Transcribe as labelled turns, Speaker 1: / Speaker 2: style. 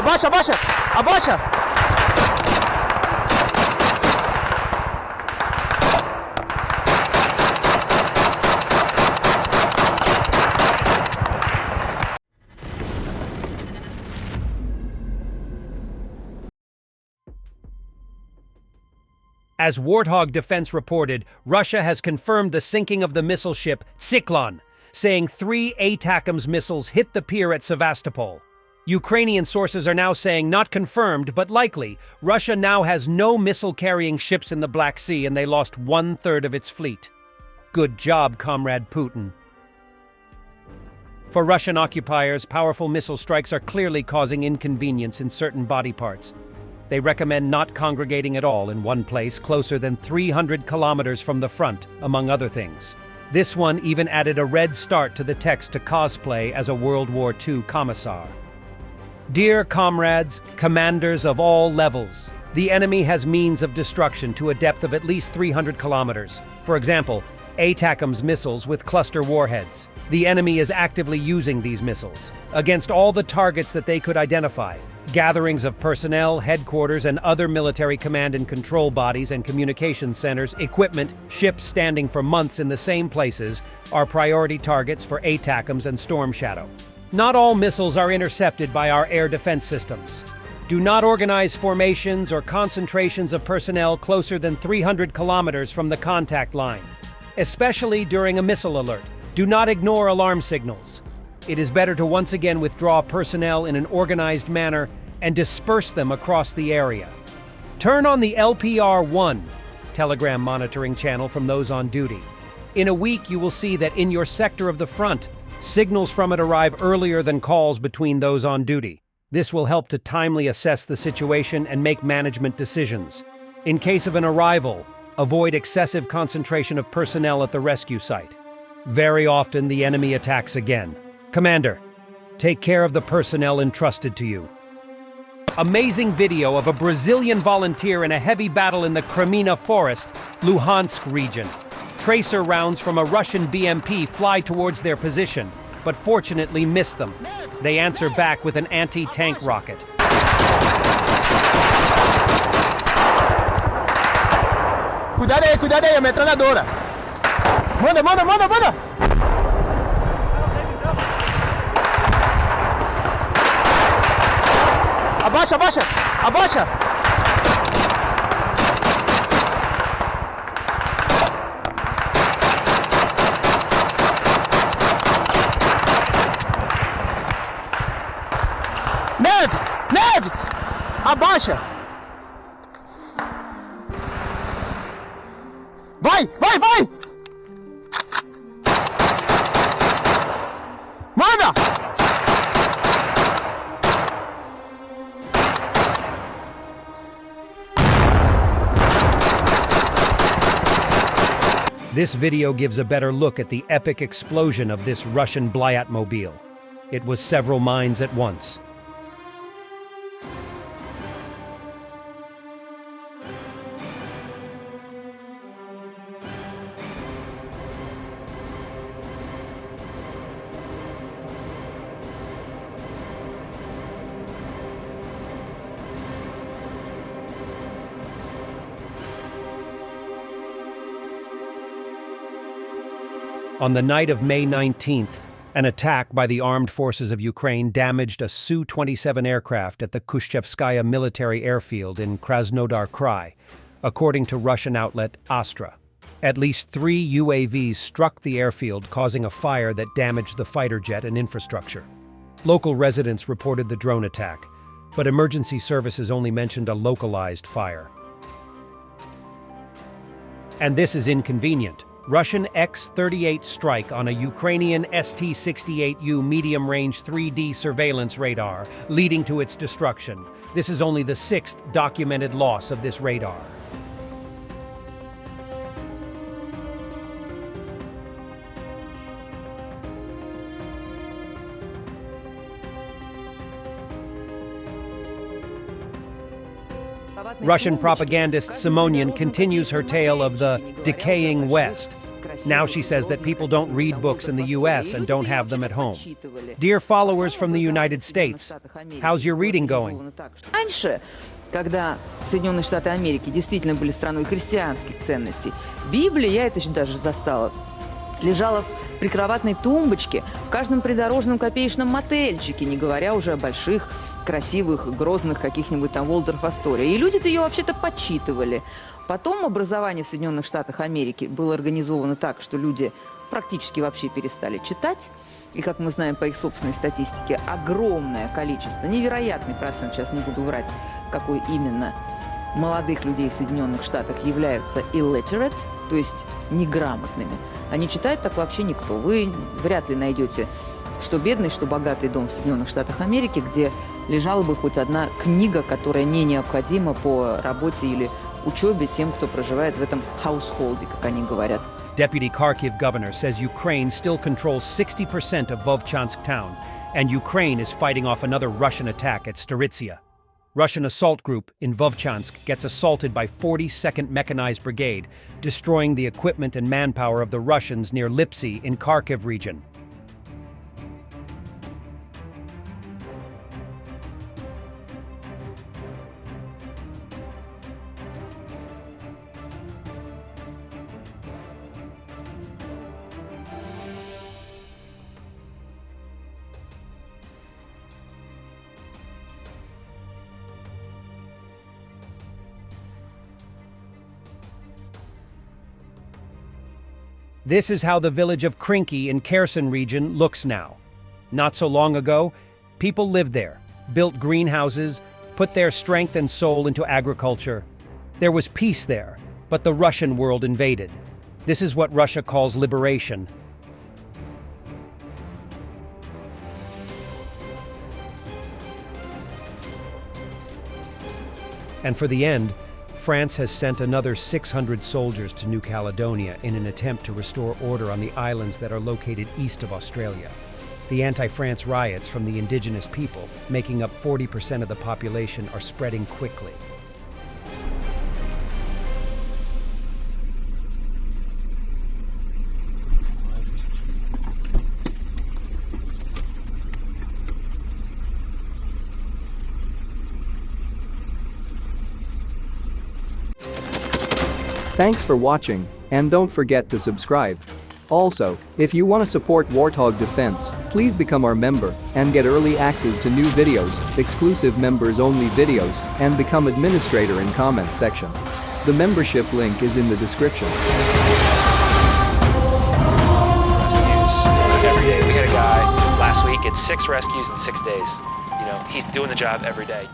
Speaker 1: Abaixa, abaixa! Abaixa!
Speaker 2: As Warthog Defense reported, Russia has confirmed the sinking of the missile ship Tsiklon, saying 3 ATACMS missiles hit the pier at Sevastopol. Ukrainian sources are now saying not confirmed, but likely, Russia now has no missile-carrying ships in the Black Sea and they lost 1/3 of its fleet. Good job, Comrade Putin. For Russian occupiers, powerful missile strikes are clearly causing inconvenience in certain body parts. They recommend not congregating at all in one place closer than 300 kilometers from the front, among other things. This one even added a red start to the text to cosplay as a World War II commissar. Dear comrades, commanders of all levels, the enemy has means of destruction to a depth of at least 300 kilometers. For example, ATACMS missiles with cluster warheads. The enemy is actively using these missiles against all the targets that they could identify. Gatherings of personnel, headquarters, and other military command and control bodies and communication centers, equipment, ships standing for months in the same places are priority targets for ATACMS and Storm Shadow. Not all missiles are intercepted by our air defense systems. Do not organize formations or concentrations of personnel closer than 300 kilometers from the contact line. Especially during a missile alert, do not ignore alarm signals. It is better to once again withdraw personnel in an organized manner and disperse them across the area. Turn on the LPR-1 Telegram monitoring channel from those on duty. In a week, you will see that in your sector of the front, signals from it arrive earlier than calls between those on duty. This will help to timely assess the situation and make management decisions. In case of an arrival, avoid excessive concentration of personnel at the rescue site. Very often, the enemy attacks again. Commander, take care of the personnel entrusted to you. Amazing video of a Brazilian volunteer in a heavy battle in the Krymina forest, Luhansk region. Tracer rounds from a Russian BMP fly towards their position, but fortunately miss them. They answer back with an anti-tank rocket.
Speaker 1: Cuidado aí, a metralhadora. Manda, manda, manda, manda! Abaixa, abaixa, abaixa! Neves! Abaixa! Vai! Manda!
Speaker 2: This video gives a better look at the epic explosion of this Russian Blyatmobile. It was several mines at once. On the night of May 19th, an attack by the armed forces of Ukraine damaged a Su-27 aircraft at the Kushchevskaya military airfield in Krasnodar Krai, according to Russian outlet Astra. At least 3 UAVs struck the airfield, causing a fire that damaged the fighter jet and infrastructure. Local residents reported the drone attack, but emergency services only mentioned a localized fire. And this is inconvenient. Russian X-38 strike on a Ukrainian ST-68U medium-range 3D surveillance radar, leading to its destruction. This is only the 6th documented loss of this radar. Russian propagandist Simonian continues her tale of the decaying West. Now she says that people don't read books in the US and don't have them at home. Dear followers from the United States, how's your reading going?
Speaker 3: Раньше, когда Соединенные Штаты Америки действительно были страной христианских ценностей, Библия, я это еще даже застала, лежала в прикроватной тумбочке в каждом придорожном копеечном мотельчике, не говоря уже о больших, красивых, грозных каких-нибудь там Уолдорф Астория. И люди-то ее вообще-то почитывали. Потом образование в Соединенных Штатах Америки было организовано так, что люди практически вообще перестали читать. И, как мы знаем по их собственной статистике, огромное количество, невероятный процент, сейчас не буду врать, какой именно, молодых людей в Соединенных Штатах являются illiterate, то есть неграмотными. А не читает так вообще никто. Вы вряд ли найдете что бедный, что богатый дом в Соединенных Штатах Америки, где лежала бы хоть одна книга, которая не необходима по работе или учебе тем, кто проживает в этом хаусхолде, как они говорят.
Speaker 2: Deputy Kharkiv governor says Ukraine still controls 60% of Vovchansk town, and Ukraine is fighting off another Russian attack at Staritsia. Russian assault group in Vovchansk gets assaulted by 42nd Mechanized Brigade, destroying the equipment and manpower of the Russians near Lipsy in Kharkiv region. This is how the village of Krynky in Kherson region looks now. Not so long ago, people lived there, built greenhouses, put their strength and soul into agriculture. There was peace there, but the Russian world invaded. This is what Russia calls liberation. And for the end, France has sent another 600 soldiers to New Caledonia in an attempt to restore order on the islands that are located east of Australia. The anti-France riots from the indigenous people, making up 40% of the population, are spreading quickly.
Speaker 4: Thanks for watching, and don't forget to subscribe. Also, if you want to support Warthog Defense, please become our member and get early access to new videos, exclusive members-only videos, and become administrator in comment section. The membership link is in the description.
Speaker 5: Rescues every day. We had a guy last week at 6 rescues in 6 days. You know, he's doing the job every day.